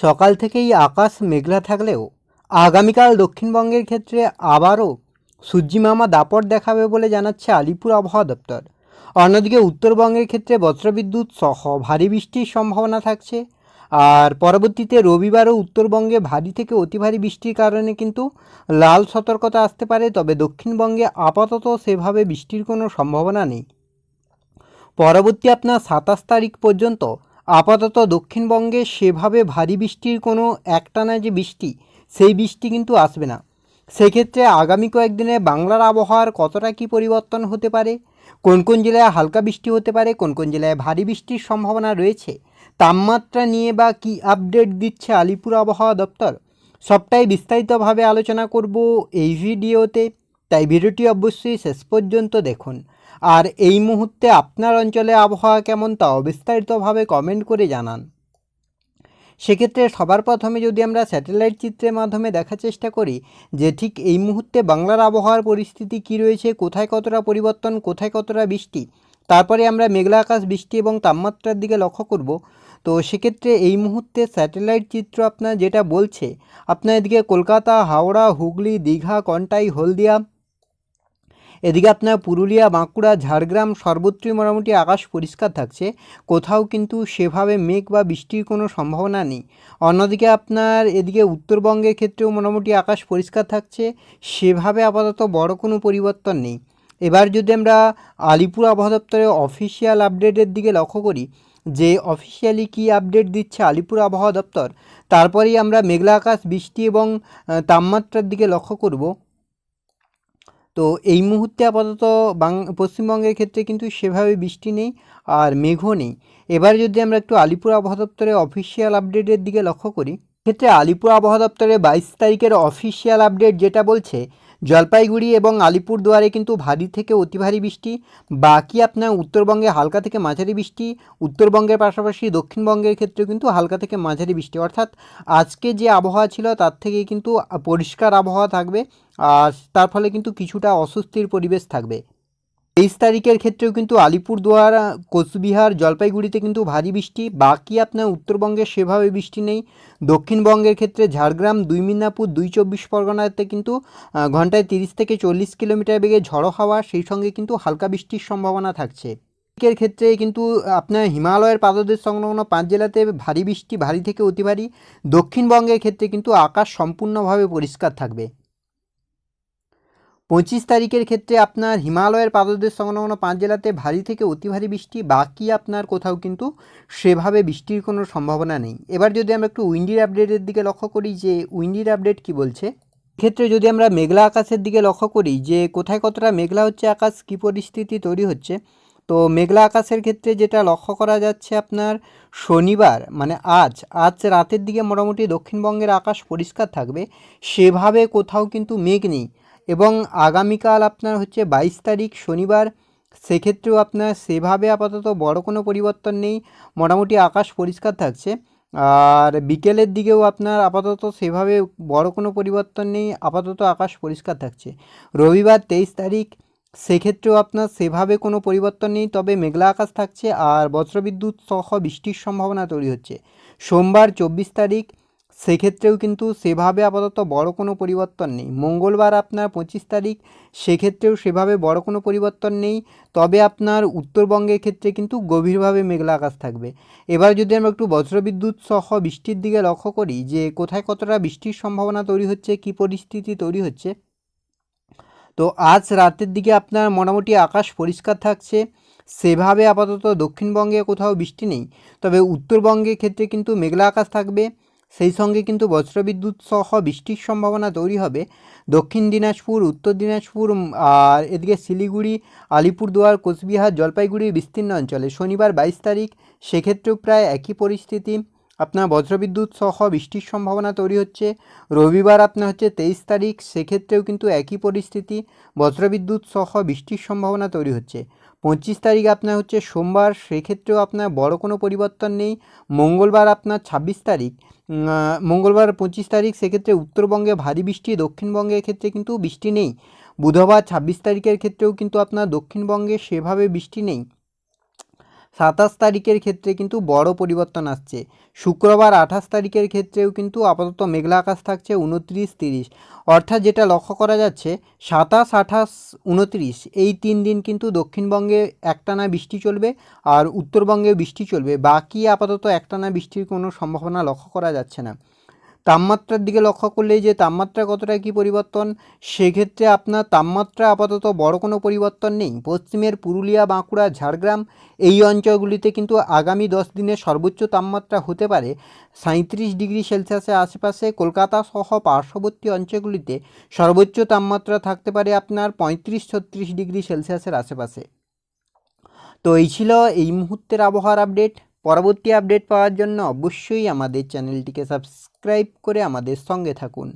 সকাল থেকেই আকাশ মেঘলা থাকলেও আগামীকাল দক্ষিণবঙ্গের ক্ষেত্রে আবারও সূর্যিমামা দাপট দেখাবে বলে জানাচ্ছে আলিপুর আবহাওয়া দপ্তর। অন্যদিকে উত্তরবঙ্গের ক্ষেত্রে বজ্রবিদ্যুৎ সহ ভারী বৃষ্টির সম্ভাবনা থাকছে। আর পরবর্তীতে রবিবারও উত্তরবঙ্গে ভারী থেকে অতি ভারী বৃষ্টির কারণে কিন্তু লাল সতর্কতা আসতে পারে, তবে দক্ষিণবঙ্গে আপাতত সেভাবে বৃষ্টির কোনো সম্ভাবনা নেই। পরবর্তী আপনার 27 তারিখ পর্যন্ত আপাতত দক্ষিণবঙ্গে সেভাবে ভারী বৃষ্টির কোনো একটানা যে বৃষ্টি, সেই বৃষ্টি কিন্তু আসবে না। সেক্ষেত্রে আগামী কয়েকদিনে বাংলার আবহাওয়ার কতটা কী পরিবর্তন হতে পারে, কোন কোন জেলায় হালকা বৃষ্টি হতে পারে, কোন কোন জেলায় ভারী বৃষ্টির সম্ভাবনা রয়েছে, তাপমাত্রা নিয়ে বা কী আপডেট দিচ্ছে আলিপুর আবহাওয়া দপ্তর, সবটাই বিস্তারিতভাবে আলোচনা করব এই ভিডিওতে। তাই ভিডিওটি অবশ্যই শেষ পর্যন্ত দেখুন। আর এই মুহূর্তে আপনার অঞ্চলে আবহাওয়া কেমন তাও বিস্তারিতভাবে কমেন্ট করে জানান। সেক্ষেত্রে সবার প্রথমে যদি আমরা স্যাটেলাইট চিত্রের মাধ্যমে দেখার চেষ্টা করি যে ঠিক এই মুহূর্তে বাংলার আবহাওয়ার পরিস্থিতি কী রয়েছে, কোথায় কতটা পরিবর্তন, কোথায় কতটা বৃষ্টি, তারপরে আমরা মেঘলা আকাশ, বৃষ্টি এবং তাপমাত্রার দিকে লক্ষ্য করব। তো সেক্ষেত্রে এই মুহূর্তে স্যাটেলাইট চিত্র আপনার যেটা বলছে, আপনার এদিকে কলকাতা, হাওড়া, হুগলি, দীঘা, কন্টাই, হলদিয়া, এদিকে আপনার পুরুলিয়া, বাঁকুড়া, ঝাড়গ্রাম সর্বত্রই মোটামুটি আকাশ পরিষ্কার থাকছে, কোথাও কিন্তু সেভাবে মেঘ বা বৃষ্টির কোনো সম্ভাবনা নেই। অন্যদিকে আপনার এদিকে উত্তরবঙ্গের ক্ষেত্রেও মোটামুটি আকাশ পরিষ্কার থাকছে, সেভাবে আপাতত বড় কোনো পরিবর্তন নেই। এবার যদি আমরা আলিপুর আবহাওয়া দপ্তরের অফিসিয়াল আপডেটের দিকে লক্ষ্য করি যে অফিসিয়ালি কী আপডেট দিচ্ছে আলিপুর আবহাওয়া দপ্তর, তারপরেই আমরা মেঘলা আকাশ, বৃষ্টি এবং তাপমাত্রার দিকে লক্ষ্য করব। তো এই মুহূর্তে আপাতত পশ্চিমবঙ্গের ক্ষেত্রে কিন্তু সেভাবে বৃষ্টি নেই আর মেঘও নেই। এবার যদি আমরা একটু আলিপুর আবহাওয়া দপ্তরের অফিসিয়াল আপডেটের দিকে লক্ষ্য করি, ক্ষেত্রে আলিপুর আবহাওয়া দপ্তরের 22 তারিখের অফিসিয়াল আপডেট যেটা বলছে জলপাইগুড়ি এবং আলিপুরদুয়ারে কিন্তু ভারী থেকে অতি ভারী বৃষ্টি, বাকি আপনার উত্তরবঙ্গে হালকা থেকে মাঝারি বৃষ্টি, উত্তরবঙ্গের পাশাপাশি দক্ষিণবঙ্গের ক্ষেত্রেও কিন্তু হালকা থেকে মাঝারি বৃষ্টি, অর্থাৎ আজকে যে আবহাওয়া ছিল তার থেকে কিন্তু পরিষ্কার আবহাওয়া থাকবে। আর তার ফলে কিন্তু কিছুটা অস্বস্তির পরিবেশ থাকবে। 23 তারিখের ক্ষেত্রেও কিন্তু আলিপুরদুয়ার, কোচবিহার, জলপাইগুড়িতে কিন্তু ভারী বৃষ্টি, বাকি আপনার উত্তরবঙ্গে সেভাবে বৃষ্টি নেই। দক্ষিণবঙ্গের ক্ষেত্রে ঝাড়গ্রাম, 2 মিদনাপুর, 2 চব্বিশ পরগনাতে কিন্তু ঘন্টায় 30 থেকে 40 কিলোমিটার বেগে ঝড়ো হাওয়া, সেই সঙ্গে কিন্তু হালকা বৃষ্টির সম্ভাবনা থাকছে। এর ক্ষেত্রে কিন্তু আপনার হিমালয়ের পাদদেশ সংলগ্ন 5 জেলাতে ভারী বৃষ্টি, ভারী থেকে অতি ভারী। দক্ষিণবঙ্গের ক্ষেত্রে কিন্তু আকাশ সম্পূর্ণভাবে পরিষ্কার থাকবে। 25 তারিখের ক্ষেত্রে আপনার হিমালয়ের পাদদেশ সংলগ্ন 5 জেলাতে ভারী থেকে অতি ভারী বৃষ্টি, বাকি আপনার কোথাও কিন্তু সেভাবে বৃষ্টির কোনো সম্ভাবনা নেই। এবার যদি আমরা একটু উইন্ডির আপডেটের দিকে লক্ষ্য করি যে উইন্ডির আপডেট কি বলছে, এক্ষেত্রে যদি আমরা মেঘলা আকাশের দিকে লক্ষ্য করি যে কোথায় কতটা মেঘলা হচ্ছে আকাশ, কী পরিস্থিতি তৈরি হচ্ছে, তো মেঘলা আকাশের ক্ষেত্রে যেটা লক্ষ্য করা যাচ্ছে আপনার শনিবার মানে আজ রাতের দিকে মোটামুটি দক্ষিণবঙ্গের আকাশ পরিষ্কার থাকবে, সেভাবে কোথাও কিন্তু মেঘ নেই। এবং আগামীকাল আপনার হচ্ছে 22 তারিখ শনিবার, সেক্ষেত্রেও আপনার সেভাবে আপাতত বড় কোনো পরিবর্তন নেই, মোটামুটি আকাশ পরিষ্কার থাকছে। আর বিকেলের দিকেও আপনার আপাতত সেভাবে বড় কোনো পরিবর্তন নেই, আপাতত আকাশ পরিষ্কার থাকছে। রবিবার 23 তারিখ, সেক্ষেত্রেও আপনার সেভাবে কোনো পরিবর্তন নেই, তবে মেঘলা আকাশ থাকছে আর বজ্রবিদ্যুৎ সহ বৃষ্টির সম্ভাবনা তৈরি হচ্ছে। সোমবার 24 তারিখ, সেক্ষেত্রেও কিন্তু সেভাবে আপাতত বড় কোনো পরিবর্তন নেই। মঙ্গলবার আপনার 25 তারিখ, সেক্ষেত্রেও সেভাবে বড় কোনো পরিবর্তন নেই, তবে আপনার উত্তরবঙ্গের ক্ষেত্রে কিন্তু গভীরভাবে মেঘলা আকাশ থাকবে। এবার যদি আমরা একটু বজ্রবিদ্যুৎ সহ বৃষ্টির দিকে লক্ষ্য করি যে কোথায় কতটা বৃষ্টির সম্ভাবনা তৈরি হচ্ছে, কী পরিস্থিতি তৈরি হচ্ছে, তো আজ রাতের দিকে আপনার মোটামুটি আকাশ পরিষ্কার থাকছে, সেভাবে আপাতত দক্ষিণবঙ্গে কোথাও বৃষ্টি নেই, তবে উত্তরবঙ্গের ক্ষেত্রে কিন্তু মেঘলা আকাশ থাকবে, সেই সঙ্গে কিন্তু বজ্রবিদ্যুৎ সহ বৃষ্টির সম্ভাবনা তৈরি হবে দক্ষিণ দিনাজপুর, উত্তর দিনাজপুর আর এদিকে শিলিগুড়ি, আলিপুরদুয়ার, কোচবিহার, জলপাইগুড়ির বিস্তীর্ণ অঞ্চলে। শনিবার 22 তারিখ, সেক্ষেত্রেও প্রায় একই পরিস্থিতি, আপনার বজ্রবিদ্যুৎ সহ বৃষ্টির সম্ভাবনা তৈরি হচ্ছে। রবিবার আপনার হচ্ছে 23 তারিখ, সেক্ষেত্রেও কিন্তু একই পরিস্থিতি, বজ্রবিদ্যুৎ সহ বৃষ্টির সম্ভাবনা তৈরি হচ্ছে। 25 তারিখ আপনার হচ্ছে সোমবার, সেক্ষেত্রেও আপনার বড় কোনো পরিবর্তন নেই। মঙ্গলবার আপনার 26 তারিখ, মঙ্গলবার 25 তারিখ, সেক্ষেত্রে উত্তরবঙ্গে ভারী বৃষ্টি, দক্ষিণবঙ্গের ক্ষেত্রে কিন্তু বৃষ্টি নেই। বুধবার 26 তারিখের ক্ষেত্রেও কিন্তু আপনার দক্ষিণবঙ্গে সেভাবে বৃষ্টি নেই। 27 তারিখের ক্ষেত্রে কিন্তু বড় পরিবর্তন আসছে। শুক্রবার 28 তারিখের ক্ষেত্রেও কিন্তু আপাতত মেঘলা আকাশ থাকছে 29, 30, অর্থাৎ যেটা লক্ষ্য করা যাচ্ছে 27, 28, 29 এই 3 দিন কিন্তু দক্ষিণবঙ্গে একটানা বৃষ্টি চলবে আর উত্তরবঙ্গে বৃষ্টি চলবে। বাকি আপাতত একটানা বৃষ্টির কোনো সম্ভাবনা লক্ষ্য করা যাচ্ছে না। তাপমাত্রার দিকে লক্ষ্য করলে যে তাপমাত্রা কতটা কী পরিবর্তন, সেক্ষেত্রে আপনার তাপমাত্রা আপাতত বড় কোনো পরিবর্তন নেই। পশ্চিমের পুরুলিয়া, বাঁকুড়া, ঝাড়গ্রাম এই অঞ্চলগুলিতে কিন্তু আগামী 10 দিনে সর্বোচ্চ তাপমাত্রা হতে পারে 37 ডিগ্রি সেলসিয়াসের আশেপাশে। কলকাতা সহ পার্শ্ববর্তী অঞ্চলগুলিতে সর্বোচ্চ তাপমাত্রা থাকতে পারে আপনার 35-36 ডিগ্রি সেলসিয়াসের আশেপাশে। তো এই ছিল এই মুহূর্তের আবহাওয়ার আপডেট। পরবর্তী আপডেট পাওয়ার জন্য অবশ্যই আমাদের চ্যানেলটিকে সাবস্ক্রাইব করে আমাদের সঙ্গে থাকুন।